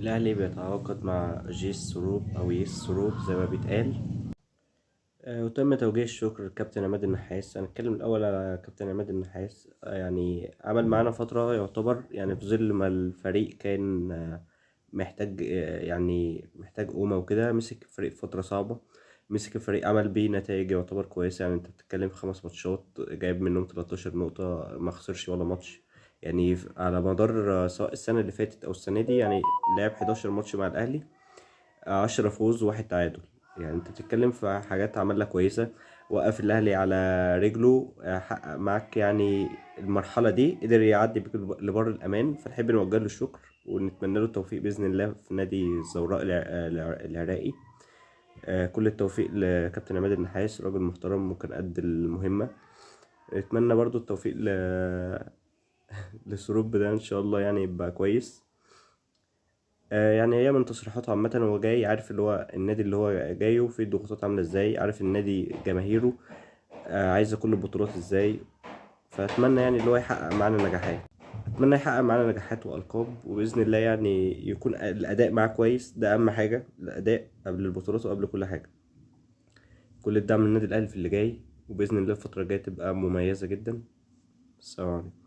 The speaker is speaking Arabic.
الأهلي بيتعاقد مع جيس سروب أو يس سروب زي ما بيتقال. وتم توجيه الشكر لكابتن عماد النحاس. هنتكلم الأول على كابتن عماد النحاس. يعني عمل معانا فترة، يعتبر يعني في ظل ما الفريق كان محتاج، يعني محتاج قومة وكده. مسك الفريق في فترة صعبة، مسك الفريق عمل بيه نتائج يعتبر كويسة. يعني انت بتتكلم في 5 ماتشات جايب منهم 13 نقطة، ما خسرش ولا ماتش. يعني على مدار سواء السنة اللي فاتت أو السنة دي، يعني لعب 11 ماتش مع الأهلي، 10 فوز وواحد تعادل. يعني انت بتتكلم في حاجات عملها كويسة. وقف الأهلي على رجله، حقق معاك يعني المرحلة دي، قدر يعدي بيك لبر الأمان. فنحب نوجه له الشكر ونتمنى له التوفيق بإذن الله في نادي الزوراء العراقي. كل التوفيق لكابتن عماد النحاس، راجل محترم ممكن قد المهمة. نتمنى برضو التوفيق لسروب ده إن شاء الله، يعني يبقى كويس. يعني هي من تصريحاته عامة، هو جاي عارف اللي هو النادي اللي هو جايه وفيه الضغوطات عاملة ازاي، عارف النادي جماهيره عايزة كل البطولات ازاي. فأتمنى يعني اللي هو يحقق معانا نجاحات، أتمنى يحقق معانا نجاحات وألقاب، وبإذن الله يعني يكون الأداء معاه كويس. ده أهم حاجة، الأداء قبل البطولات وقبل كل حاجة. كل الدعم للنادي الأهلي في اللي جاي، وبإذن الله الفترة الجاية تبقى مميزة جدا. السلام عليكم.